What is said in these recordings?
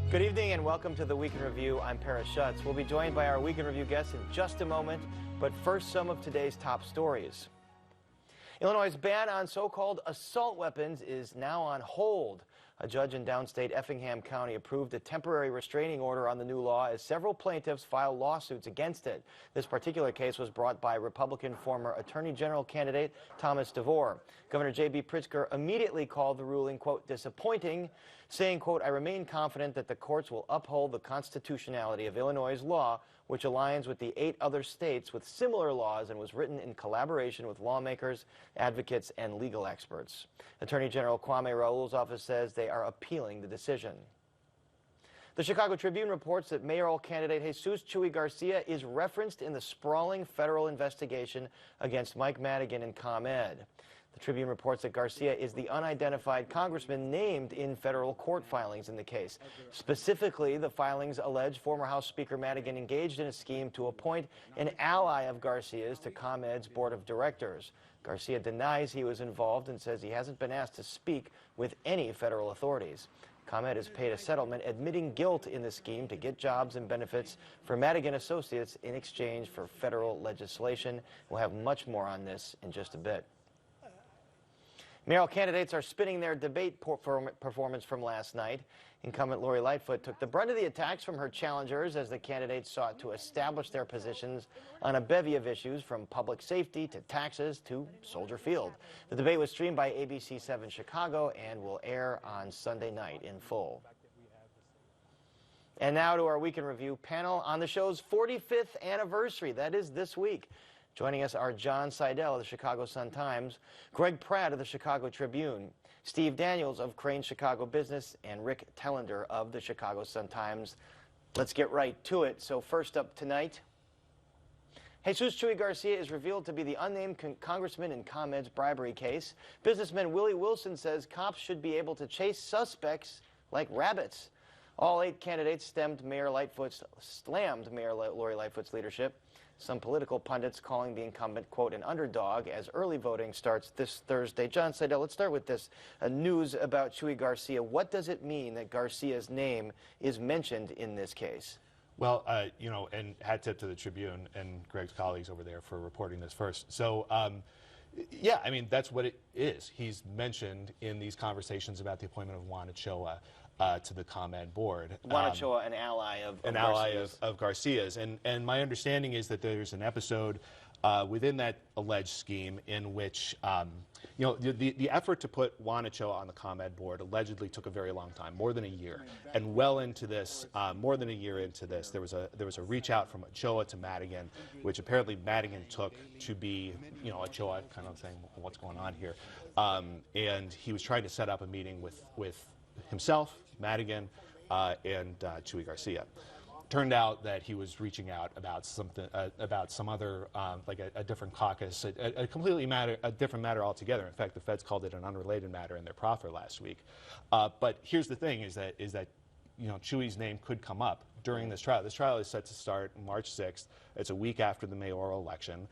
Good evening and welcome to the Week in Review. I'm Paris Schutz. We'll be joined by our Week in Review guests in just a moment, but first some of today's top stories. Illinois' ban on so-called assault weapons is now on hold. A judge in downstate Effingham County approved a temporary restraining order on the new law as several plaintiffs filed lawsuits against it. This particular case was brought by Republican former Attorney General candidate Thomas DeVore. Governor J.B. Pritzker immediately called the ruling, quote, disappointing, saying, quote, I remain confident that the courts will uphold the constitutionality of Illinois' law, which aligns with the 8 other states with similar laws and was written in collaboration with lawmakers, advocates, and legal experts. Attorney General Kwame Raoul's office says they are appealing the decision. The Chicago Tribune reports that mayoral candidate Jesus Chuy Garcia is referenced in the sprawling federal investigation against Mike Madigan and ComEd. The Tribune reports that Garcia is the unidentified congressman named in federal court filings in the case. Specifically, the filings allege former House Speaker Madigan engaged in a scheme to appoint an ally of Garcia's to ComEd's board of directors. Garcia denies he was involved and says he hasn't been asked to speak with any federal authorities. ComEd has paid a settlement admitting guilt in the scheme to get jobs and benefits for Madigan Associates in exchange for federal legislation. We'll have much more on this in just a bit. Mayoral candidates are spinning their debate performance from last night. Incumbent Lori Lightfoot took the brunt of the attacks from her challengers as the candidates sought to establish their positions on a bevy of issues from public safety to taxes to Soldier Field. The debate was streamed by ABC 7 Chicago and will air on Sunday night in full. And now to our Week in Review panel on the show's 45th anniversary. That is this week. Joining us are John Seidel of the Chicago Sun-Times, Greg Pratt of the Chicago Tribune, Steve Daniels of Crane Chicago Business, and Rick Tellender of the Chicago Sun-Times. Let's get right to it. So first up tonight, Jesus Chuy Garcia is revealed to be the unnamed congressman in ComEd's bribery case. Businessman Willie Wilson says cops should be able to chase suspects like rabbits. All 8 candidates slammed Mayor Lori Lightfoot's leadership. Some political pundits calling the incumbent, quote, an underdog as early voting starts this Thursday. John Seidel, let's start with this news about Chuy Garcia. What does it mean that Garcia's name is mentioned in this case? Well, you know, and hat tip to the Tribune and Greg's colleagues over there for reporting this first. So, yeah, I mean, that's what it is. He's mentioned in these conversations about the appointment of Juan Ochoa to the ComEd board. Juan Ochoa, an ally of Garcia's. An ally of Garcia's. And my understanding is that there's an episode within that alleged scheme in which, you know, the effort to put Juan Ochoa on the ComEd board allegedly took a very long time, more than a year. And well into this, more than a year into this, there was a reach out from Ochoa to Madigan, which apparently Madigan took to be, you know, Ochoa kind of saying, what's going on here? And he was trying to set up a meeting with himself, Madigan, and Chuy Garcia. Turned out that he was reaching out about something, about some other, like a different caucus, a different matter altogether. In fact, the feds called it an unrelated matter in their proffer last week. But here's the thing: is that you know, Chuy's name could come up during this trial. This trial is set to start March 6th. It's a week after the mayoral election.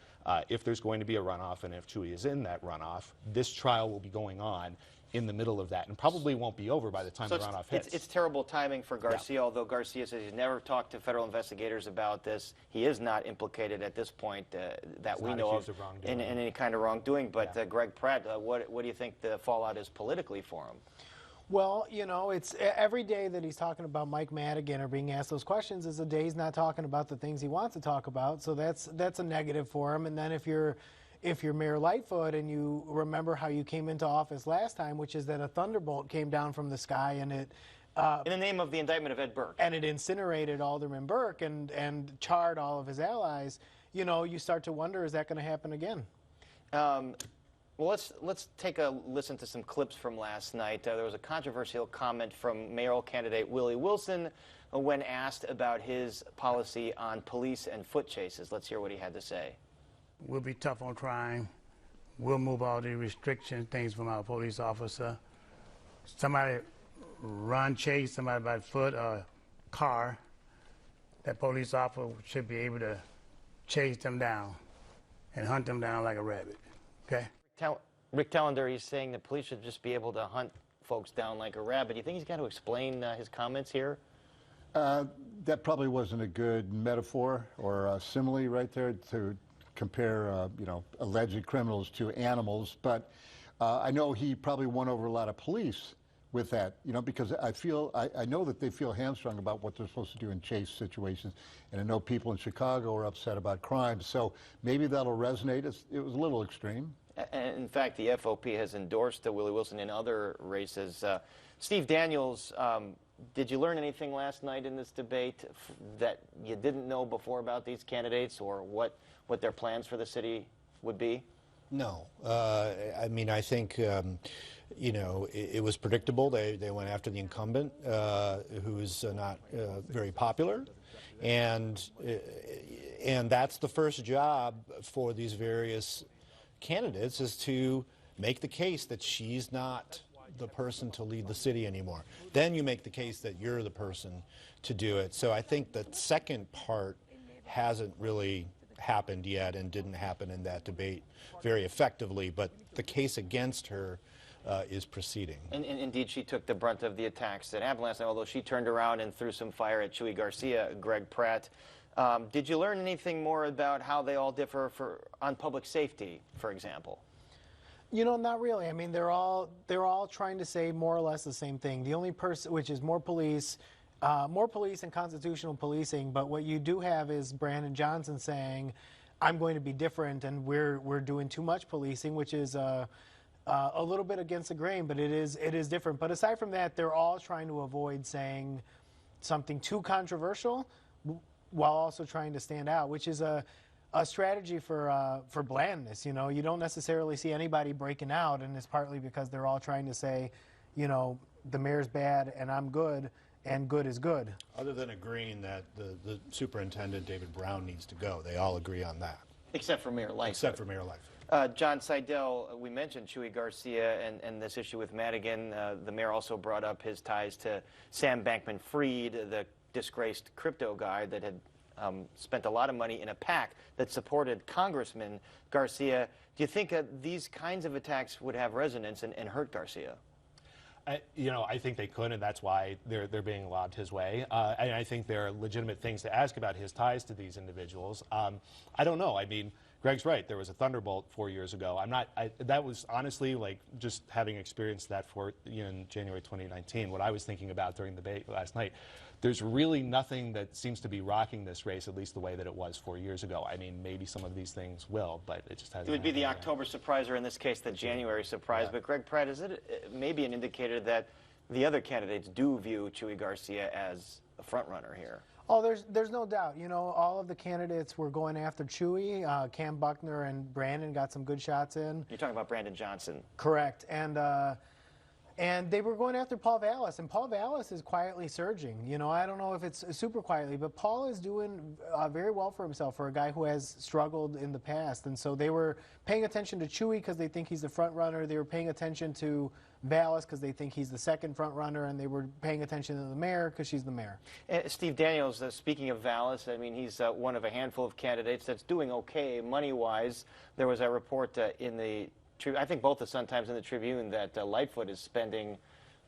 If there's going to be a runoff, and if Chuy is in that runoff, this trial will be going on in the middle of that, and probably won't be over by the time the runoff hits. It's terrible timing for Garcia, although Garcia says he's never talked to federal investigators about this. He is not implicated at this point that we know of in any kind of wrongdoing. But Greg Pratt, what do you think the fallout is politically for him? Well, you know, it's every day that he's talking about Mike Madigan or being asked those questions is a day he's not talking about the things he wants to talk about. So that's a negative for him. And then if you're Mayor Lightfoot and you remember how you came into office last time, which is that a thunderbolt came down from the sky and it in the name of the indictment of Ed Burke. And it incinerated Alderman Burke and charred all of his allies, you know, you start to wonder, is that going to happen again? Well, let's take a listen to some clips from last night. There was a controversial comment from mayoral candidate Willie Wilson when asked about his policy on police and foot chases. Let's hear what he had to say. We'll be tough on crime. We'll move all the restriction things from our police officer. Somebody chase somebody by foot or car, that police officer should be able to chase them down and hunt them down like a rabbit, okay? Rick Tellender, he's saying that police should just be able to hunt folks down like a rabbit. Do you think he's got to explain his comments here? That probably wasn't a good metaphor or a simile right there to compare, alleged criminals to animals. But I know he probably won over a lot of police with that, because I know that they feel hamstrung about what they're supposed to do in chase situations. And I know people in Chicago are upset about crime. So maybe that'll resonate. It was a little extreme. And in fact, the FOP has endorsed Willie Wilson in other races. Steve Daniels, did you learn anything last night in this debate that you didn't know before about these candidates, or what their plans for the city would be? No. I mean, I think, it was predictable. They went after the incumbent, who's not very popular. And that's the first job for these various candidates, is to make the case that she's not the person to lead the city anymore. Then you make the case that you're the person to do it. So I think the second part hasn't really happened yet and didn't happen in that debate very effectively, but the case against her is proceeding. And indeed, she took the brunt of the attacks that happened last night, although she turned around and threw some fire at Chuy Garcia, Greg Pratt. Did you learn anything more about how they all differ on public safety, for example? Not really. I mean, they're all trying to say more or less the same thing. The only person, which is more police and constitutional policing. But what you do have is Brandon Johnson saying, "I'm going to be different, and we're doing too much policing," which is a little bit against the grain, but it is different. But aside from that, they're all trying to avoid saying something too controversial, while also trying to stand out, which is a strategy for blandness. You don't necessarily see anybody breaking out, and it's partly because they're all trying to say, the mayor's bad and I'm good, and good is good. Other than agreeing that the superintendent, David Brown, needs to go. They all agree on that. Except for Mayor Lightfoot. Except for Mayor Lightfoot. John Seidel, we mentioned Chuy Garcia and this issue with Madigan. The mayor also brought up his ties to Sam Bankman-Fried, the disgraced crypto guy that had spent a lot of money in a PAC that supported Congressman Garcia. Do you think these kinds of attacks would have resonance and hurt Garcia? I think they could, and that's why they're being lobbed his way. And I think there are legitimate things to ask about his ties to these individuals. I don't know. I mean, Greg's right. There was a thunderbolt 4 years ago. That was honestly, like, just having experienced that in January 2019, what I was thinking about during the debate last night. There's really nothing that seems to be rocking this race, at least the way that it was 4 years ago. I mean, maybe some of these things will, but it just hasn't. It would be the yet. October surprise, or in this case, the January surprise. Yeah. But Greg Pratt, is it maybe an indicator that the other candidates do view Chuy Garcia as a front runner here? Oh, there's no doubt. All of the candidates were going after Chuy. Cam Buckner and Brandon got some good shots in. You're talking about Brandon Johnson. Correct. And they were going after Paul Vallis, and Paul Vallis is quietly surging. I don't know if it's super quietly, but Paul is doing very well for himself for a guy who has struggled in the past. And so they were paying attention to Chuy because they think he's the front runner. They were paying attention to Vallis because they think he's the second front runner, and they were paying attention to the mayor because she's the mayor. Steve Daniels, speaking of Vallis, I mean, he's one of a handful of candidates that's doing okay money-wise. There was a report in the I think both the Sun-Times and the Tribune that Lightfoot is spending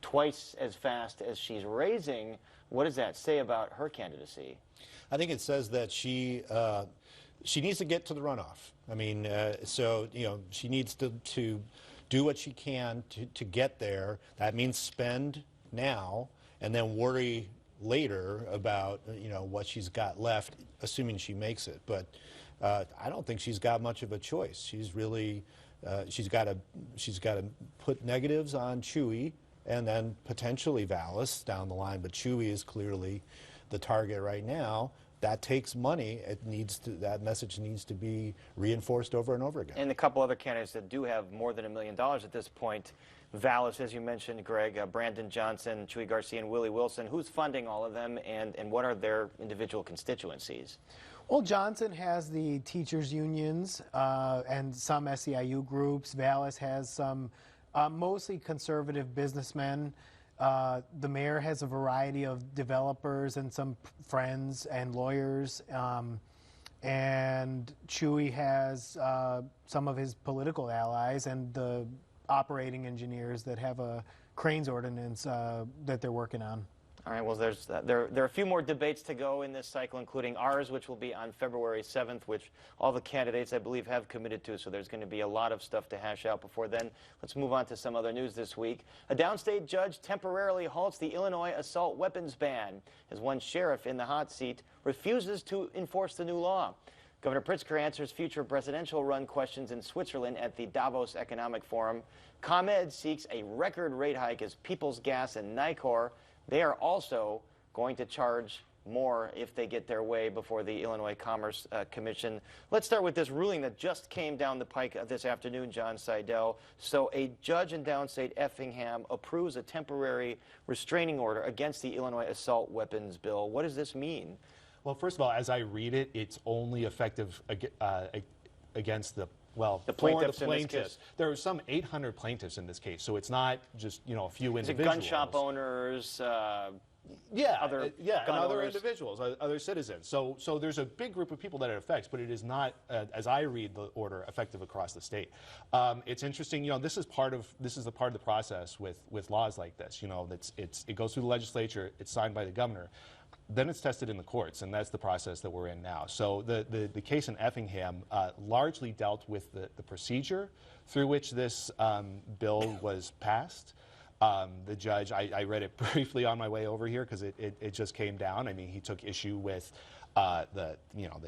twice as fast as she's raising. What does that say about her candidacy? I think it says that she needs to get to the runoff. I mean, she needs to do what she can to get there. That means spend now and then worry later about what she's got left, assuming she makes it. But I don't think she's got much of a choice. She's really she's got to put negatives on Chuy and then potentially Vallis down the line. But Chuy is clearly the target right now. That takes money. That message needs to be reinforced over and over again. And a couple other candidates that do have more than $1 million at this point. Vallis, as you mentioned, Greg, Brandon Johnson, Chuy Garcia, and Willie Wilson. Who's funding all of them, and what are their individual constituencies? Well, Johnson has the teachers' unions and some SEIU groups. Vallis has some mostly conservative businessmen. The mayor has a variety of developers and some friends and lawyers. And Chuy has some of his political allies and the operating engineers that have a cranes ordinance that they're working on. All right, well, there are a few more debates to go in this cycle, including ours, which will be on February 7th, which all the candidates, I believe, have committed to, so there's going to be a lot of stuff to hash out before then. Let's move on to some other news this week. A downstate judge temporarily halts the Illinois assault weapons ban as one sheriff in the hot seat refuses to enforce the new law. Governor Pritzker answers future presidential run questions in Switzerland at the Davos Economic Forum. ComEd seeks a record rate hike as People's Gas and Nicor. They are also going to charge more if they get their way before the Illinois Commerce Commission. Let's start with this ruling that just came down the pike this afternoon, John Seidel. So a judge in downstate Effingham approves a temporary restraining order against the Illinois assault weapons bill. What does this mean? Well, first of all, as I read it, it's only effective against the plaintiffs for the plaintiffs. There are some 800 plaintiffs in this case, so it's not just a few individuals. Is it gun shop owners? Other individuals, other citizens. So there's a big group of people that it affects, but it is not, as I read the order, effective across the state. It's interesting. This is the part of the process with laws like this. It goes through the legislature. It's signed by the governor. Then it's tested in the courts, and that's the process that we're in now. So the case in Effingham largely dealt with the procedure through which this bill was passed. The judge, I read it briefly on my way over here because it just came down. I mean, he took issue with they're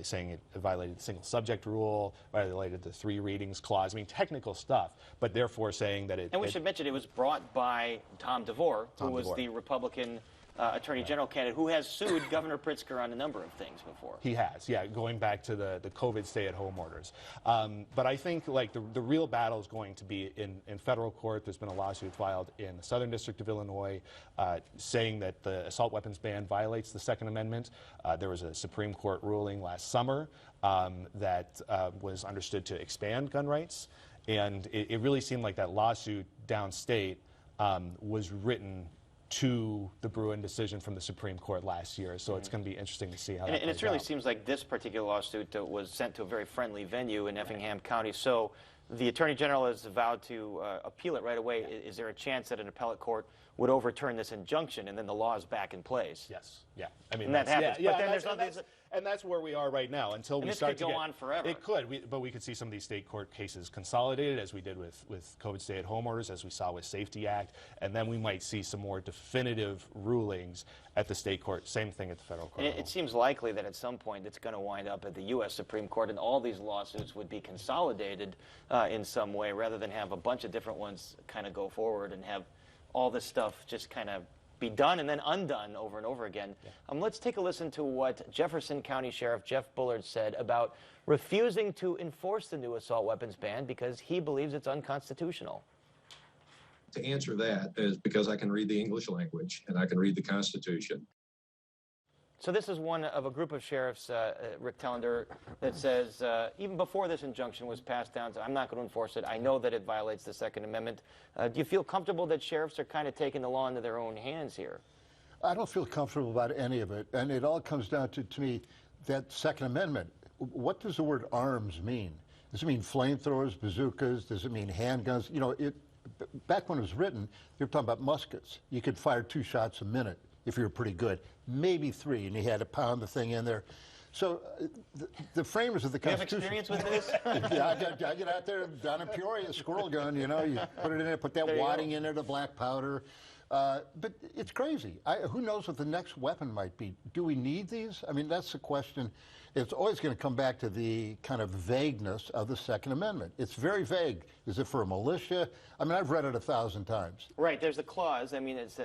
saying it violated the single subject rule, violated the 3 readings clause. I mean, technical stuff, but therefore saying that it. And we should mention it was brought by Tom DeVore, who was the Republican Attorney General candidate who has sued Governor Pritzker on a number of things before. He has, yeah, going back to the COVID stay-at-home orders. But I think the real battle is going to be in federal court. There's been a lawsuit filed in the Southern District of Illinois saying that the assault weapons ban violates the Second Amendment. There was a Supreme Court ruling last summer that was understood to expand gun rights. And it really seemed like that lawsuit downstate was written to the Bruin decision from the Supreme Court last year. So it's going to be interesting to see how that plays out. And it really seems like this particular lawsuit was sent to a very friendly venue in Effingham County. So the Attorney General has vowed to appeal it right away. Is there a chance that an appellate court would overturn this injunction and then the law is back in place? Yes. Yeah. I mean, and that happens. Yeah, but then there's nothing. And that's where we are right now until we This start could go on forever. It could, but we could see some of these state court cases consolidated, as we did with COVID stay-at-home orders, as we saw with Safety Act, and then we might see some more definitive rulings at the state court. Same thing at the federal court. It seems likely that at some point it's going to wind up at the U.S. Supreme Court, and all these lawsuits would be consolidated in some way, rather than have a bunch of different ones kind of go forward and have all this stuff just kind of be done and then undone over and over again. Yeah. Let's take a listen to what Jefferson County Sheriff Jeff Bullard said about refusing to enforce the new assault weapons ban because he believes it's unconstitutional. To answer that is because I can read the English language and I can read the Constitution. So this is one of a group of sheriffs, Rick Tellender, that says, even before this injunction was passed down, I'm not going to enforce it. I know that it violates the Second Amendment. Do you feel comfortable that sheriffs are kind of taking the law into their own hands here? I don't feel comfortable about any of it. And it all comes down to me, that Second Amendment. What does the word arms mean? Does it mean flamethrowers, bazookas? Does it mean handguns? Back when it was written, they were talking about muskets. You could fire 2 shots a minute if you were pretty good, maybe 3, and you had to pound the thing in there. So the framers of the Constitution. You have experience with this? Yeah, I get out there down in Peoria, squirrel gun, you put it in there, put that wadding in there, the black powder. But it's crazy. Who knows what the next weapon might be? Do we need these? I mean, that's the question. It's always going to come back to the kind of vagueness of the Second Amendment. It's very vague. Is it for a militia? I mean, I've read it 1,000 times. Right. There's a clause. I mean, it's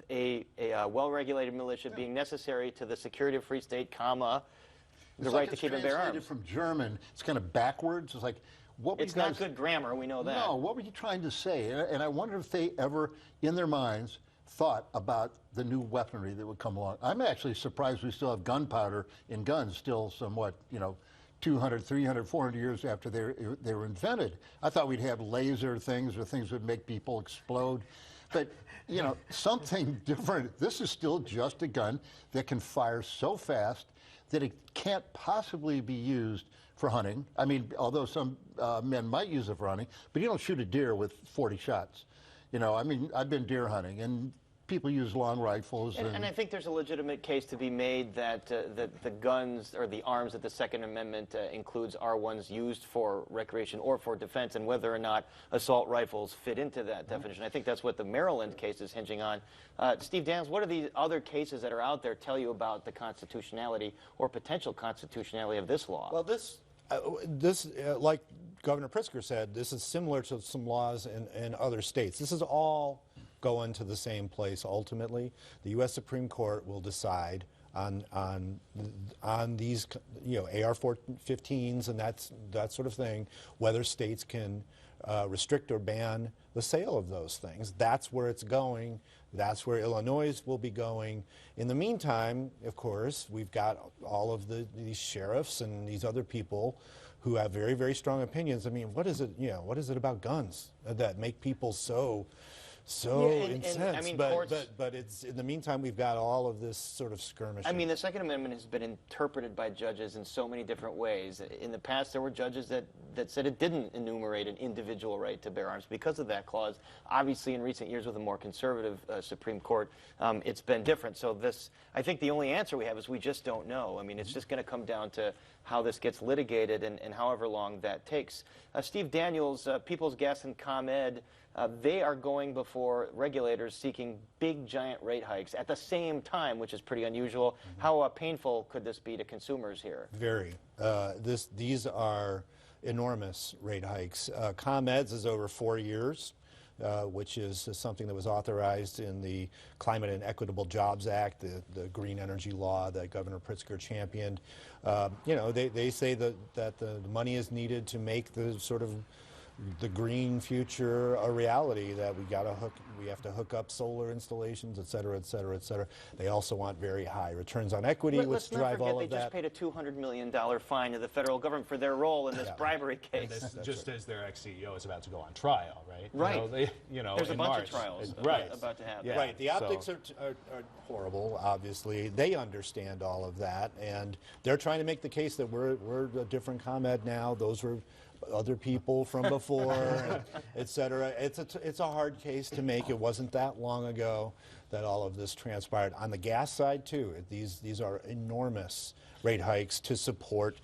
a well-regulated militia being necessary to the security of free state, comma, the right to keep and bear arms. From German, it's kind of backwards. It's like, what? It's not good grammar. We know that. No. What were you trying to say? And I wonder if they ever, in their minds, thought about the new weaponry that would come along. I'm actually surprised we still have gunpowder in guns still somewhat, 200, 300, 400 years after they were invented. I thought we'd have laser things or things that would make people explode. But, something different. This is still just a gun that can fire so fast that it can't possibly be used for hunting. I mean, although some men might use it for hunting, but you don't shoot a deer with 40 shots. I mean, I've been deer hunting, and people use long rifles. And I think there's a legitimate case to be made that the guns or the arms that the Second Amendment includes are ones used for recreation or for defense, and whether or not assault rifles fit into that definition. I think that's what the Maryland case is hinging on. Steve Daniels, what are the other cases that are out there tell you about the constitutionality or potential constitutionality of this law? Well, like Governor Pritzker said, this is similar to some laws in other states. This is all going to the same place ultimately. The U.S. Supreme Court will decide on these, AR-15s and that sort of thing, whether states can restrict or ban the sale of those things. That's where it's going. That's where Illinois will be going. In the meantime, of course, we've got all of these sheriffs and these other people who have very, very strong opinions. I mean, what is it about guns that make people so incensed? But it's, in the meantime, we've got all of this sort of skirmishing. I mean, the Second Amendment has been interpreted by judges in so many different ways. In the past, there were judges that said it didn't enumerate an individual right to bear arms because of that clause. Obviously, in recent years with a more conservative Supreme Court, it's been different. So I think the only answer we have is we just don't know. I mean, it's just going to come down to how this gets litigated and however long that takes. Steve Daniels, People's Gas and ComEd, they are going before regulators seeking big, giant rate hikes at the same time, which is pretty unusual. How painful could this be to consumers here? Very. These are enormous rate hikes. ComEd's is over 4 years, which is something that was authorized in the Climate and Equitable Jobs Act, the green energy law that Governor Pritzker championed. They say that the money is needed to make the green future a reality, that we have to hook up solar installations, et cetera, et cetera, et cetera. They also want very high returns on equity, which drive all of that. They just paid a $200 million fine to the federal government for their role in this bribery case. And just as their ex-CEO is about to go on trial, right? Right. There's a bunch March. of trials about to happen. Yeah. Right. The optics are horrible, obviously. They understand all of that, and they're trying to make the case that we're a different ComEd now. Those were other people from before, et cetera. It's a hard case to make. It wasn't that long ago that all of this transpired. On the gas side, too, these are enormous rate hikes to support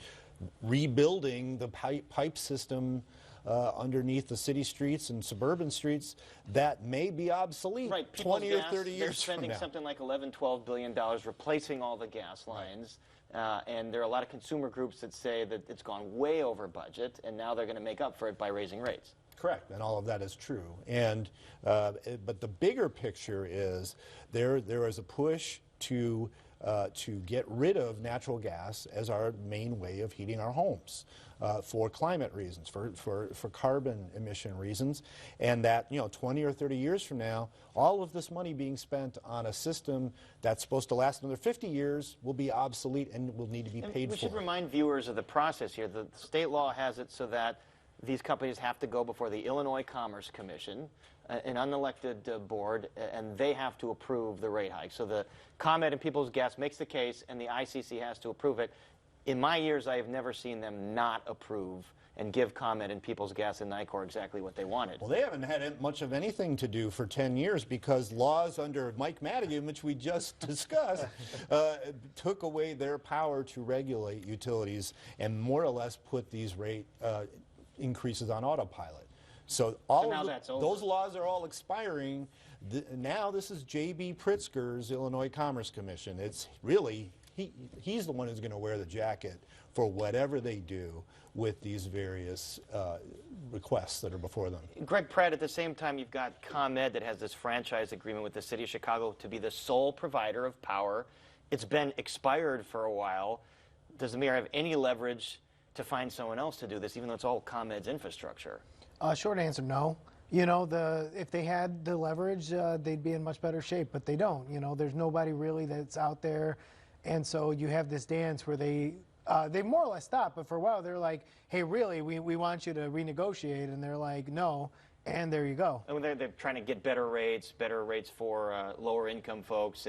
rebuilding the pipe system underneath the city streets and suburban streets that may be obsolete 20 or 30 years from now. They're spending something like $11–12 billion replacing all the gas lines. And there are a lot of consumer groups that say that it's gone way over budget, and now they're going to make up for it by raising rates. Correct, and all of that is true. And but the bigger picture is there is a push to get rid of natural gas as our main way of heating our homes for climate reasons, for carbon emission reasons, and that 20 or 30 years from now, all of this money being spent on a system that's supposed to last another 50 years will be obsolete and will need to be paid for. We should remind viewers of the process here. The state law has it so that these companies have to go before the Illinois Commerce Commission, an unelected board, and they have to approve the rate hike. So the ComEd and People's Gas makes the case, and the ICC has to approve it. In my years, I have never seen them not approve and give ComEd and People's Gas and NICOR exactly what they wanted. Well, they haven't had much of anything to do for 10 years because laws under Mike Madigan, which we just discussed, took away their power to regulate utilities and more or less put these rate increases on autopilot. So those laws are all expiring. Now this is J.B. Pritzker's Illinois Commerce Commission. It's really, he's the one who's going to wear the jacket for whatever they do with these various requests that are before them. Greg Pratt, at the same time, you've got ComEd that has this franchise agreement with the city of Chicago to be the sole provider of power. It's been expired for a while. Does the mayor have any leverage to find someone else to do this, even though it's all ComEd's infrastructure? Short answer, no. If they had the leverage, they'd be in much better shape, but they don't. There's nobody really that's out there, and so you have this dance where they more or less stop, but for a while they're like, hey, really, we want you to renegotiate, and they're like, no, and there you go. And they're trying to get better rates for lower income folks,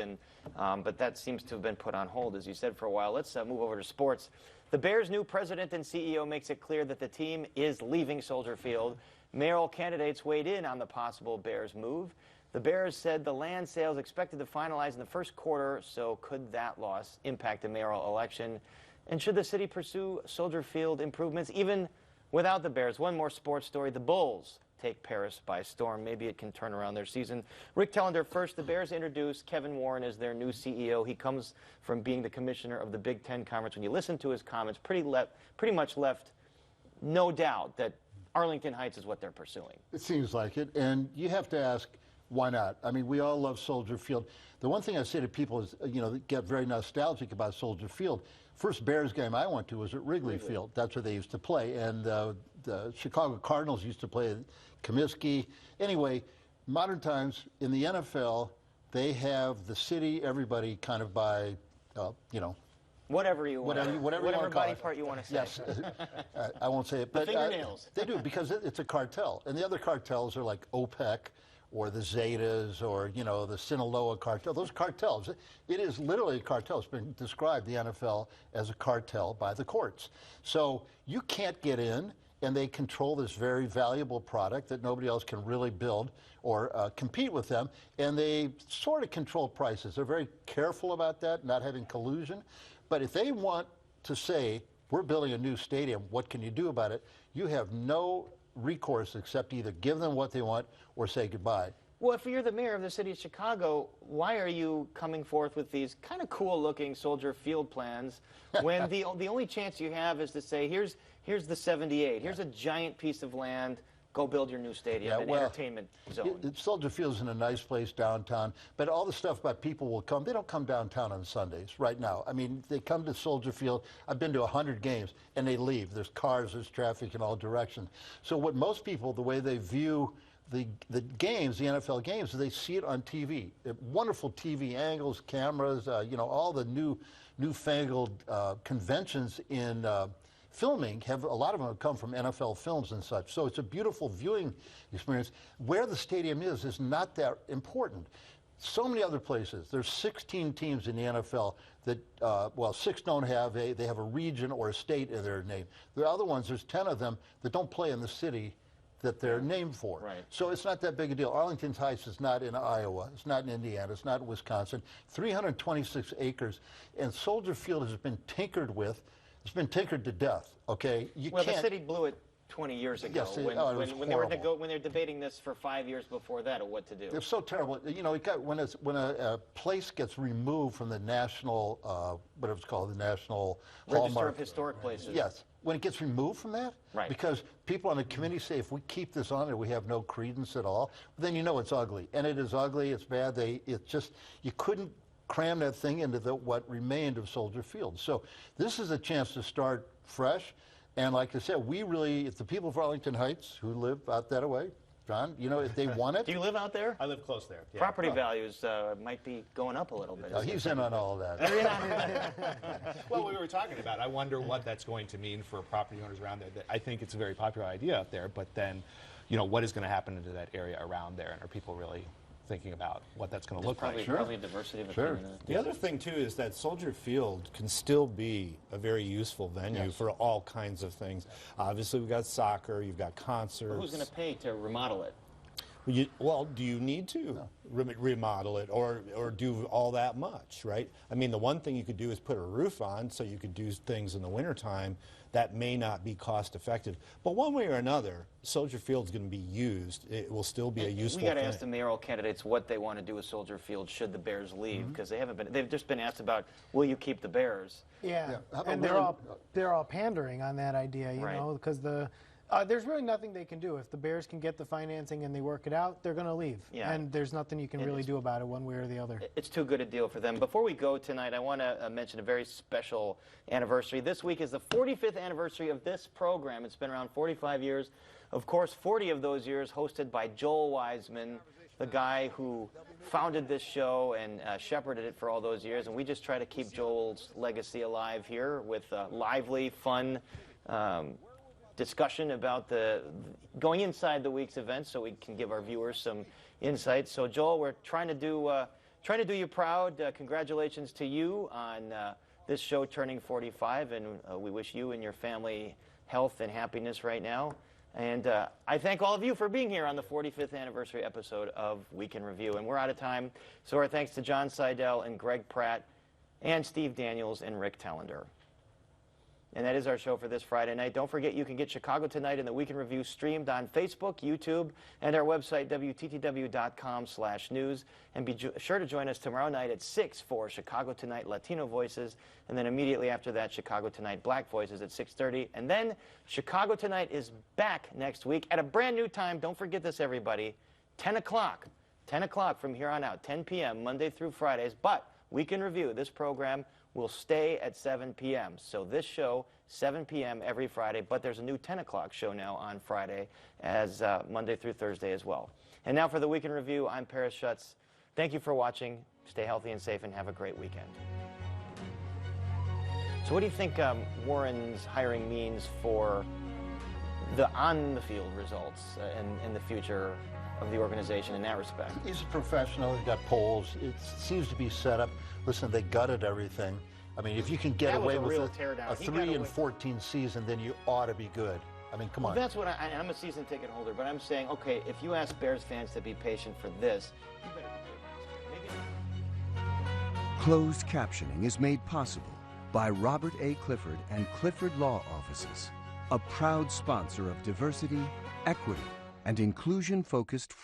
but that seems to have been put on hold, as you said, for a while. Let's move over to sports. The Bears' new president and CEO makes it clear that the team is leaving Soldier Field. Mayoral candidates weighed in on the possible Bears move. The Bears said the land sales expected to finalize in the first quarter, so could that loss impact the mayoral election? And should the city pursue Soldier Field improvements even without the Bears? One more sports story. The Bulls take Paris by storm. Maybe it can turn around their season. Rick Tellender first. The Bears introduced Kevin Warren as their new CEO. He comes from being the commissioner of the Big Ten Conference. When you listen to his comments, pretty much left no doubt that Arlington Heights is what they're pursuing. It seems like it, and you have to ask, why not? I mean, we all love Soldier Field. The one thing I say to people is, that get very nostalgic about Soldier Field. First Bears game I went to was at Wrigley Field. That's where they used to play, and the Chicago Cardinals used to play at Comiskey. Anyway, modern times in the NFL, they have the city, everybody kind of by, Whatever you want. Whatever body part you want to say. Yes, I won't say it, but fingernails. They do, because it's a cartel, and the other cartels are like OPEC or the Zetas or the Sinaloa cartel. Those cartels. It is literally a cartel. It's been described, the NFL, as a cartel by the courts. So you can't get in, and they control this very valuable product that nobody else can really build or compete with them, and they sort of control prices. They're very careful about that, not having collusion. But if they want to say, we're building a new stadium, what can you do about it? You have no recourse except either give them what they want or say goodbye. Well, if you're the mayor of the city of Chicago, why are you coming forth with these kind of cool-looking Soldier Field plans when the only chance you have is to say, here's the 78, here's a giant piece of land, go build your new stadium and entertainment zone. Soldier Field's in a nice place downtown, but all the stuff about people will come. They don't come downtown on Sundays right now. I mean, they come to Soldier Field. I've been to 100 games, and they leave. There's cars, there's traffic in all directions. So what most people, the way they view the games, the NFL games, they see it on TV. Wonderful TV angles, cameras, all the newfangled conventions in filming, a lot of them have come from NFL films and such. So it's a beautiful viewing experience. Where the stadium is not that important. So many other places. There's 16 teams in the NFL that, 6 don't have they have a region or a state in their name. The other ones, there's 10 of them that don't play in the city that they're named for. Right. So it's not that big a deal. Arlington Heights is not in Iowa. It's not in Indiana. It's not in Wisconsin. 326 acres. And Soldier Field has been tinkered with. It's been tinkered to death, okay? The city blew it 20 years ago when they were debating this for 5 years before that of what to do. It's so terrible. When a place gets removed from the national, whatever it's called, the national Register of Historic Places. Yes. When it gets removed from that, right. Because people on the committee say if we keep this on there, we have no credence at all, then it's ugly. And it is ugly, it's bad. You couldn't cram that thing into what remained of Soldier Field. So this is a chance to start fresh. And like I said, if the people of Arlington Heights who live out that way, John, if they want it. Do you live out there? I live close there. Yeah. Property values might be going up a little bit. He's in on all of that. Well, we were talking about, I wonder what that's going to mean for property owners around there. I think it's a very popular idea out there, but then, what is going to happen into that area around there? And are people really thinking about what that's going to look like? Probably a diversity of opinion. The other thing, too, is that Soldier Field can still be a very useful venue for all kinds of things. Obviously, we've got soccer, you've got concerts. But who's going to pay to remodel it? Do you need to remodel it or do all that much, right? I mean, the one thing you could do is put a roof on so you could do things in the wintertime. That may not be cost effective. But one way or another, Soldier Field's going to be used. It will still be a useful thing. We got to ask the mayoral candidates what they want to do with Soldier Field should the Bears leave, because they've just been asked about, will you keep the Bears? Yeah. And they're all pandering on that idea, because there's really nothing they can do. If the Bears can get the financing and they work it out, they're going to leave. Yeah. And there's nothing you can really do about it one way or the other. It's too good a deal for them. Before we go tonight, I want to mention a very special anniversary. This week is the 45th anniversary of this program. It's been around 45 years. Of course, 40 of those years hosted by Joel Wiseman, the guy who founded this show and shepherded it for all those years. And we just try to keep Joel's legacy alive here with lively, fun discussion about going inside the week's events, so we can give our viewers some insights. So, Joel, we're trying to do you proud. Congratulations to you on this show turning 45, and we wish you and your family health and happiness right now. And I thank all of you for being here on the 45th anniversary episode of Week in Review. And we're out of time, so our thanks to John Seidel and Greg Pratt and Steve Daniels and Rick Tellender. And that is our show for this Friday night. Don't forget you can get Chicago Tonight and the Week in Review streamed on Facebook, YouTube, and our website, WTTW.com/news. And be sure to join us tomorrow night at 6 for Chicago Tonight Latino Voices. And then immediately after that, Chicago Tonight Black Voices at 6:30. And then Chicago Tonight is back next week at a brand new time. Don't forget this, everybody. 10 o'clock. 10 o'clock from here on out. 10 p.m. Monday through Fridays. But Week in Review, this program, will stay at 7 p.m. So this show, 7 p.m. every Friday, but there's a new 10 o'clock show now on Friday as Monday through Thursday as well. And now for the Week in Review, I'm Paris Schutz. Thank you for watching. Stay healthy and safe and have a great weekend. So what do you think Warren's hiring means for the on-the-field results in the future of the organization in that respect? He's a professional. He's got polls. It seems to be set up. Listen, they gutted everything. I mean, if you can get away with a 3-14 season, then you ought to be good. I mean, come on. That's what I'm a season ticket holder, but I'm saying, okay, if you ask Bears fans to be patient for this, you better be good. Maybe. Closed captioning is made possible by Robert A. Clifford and Clifford Law Offices, a proud sponsor of diversity, equity, and inclusion-focused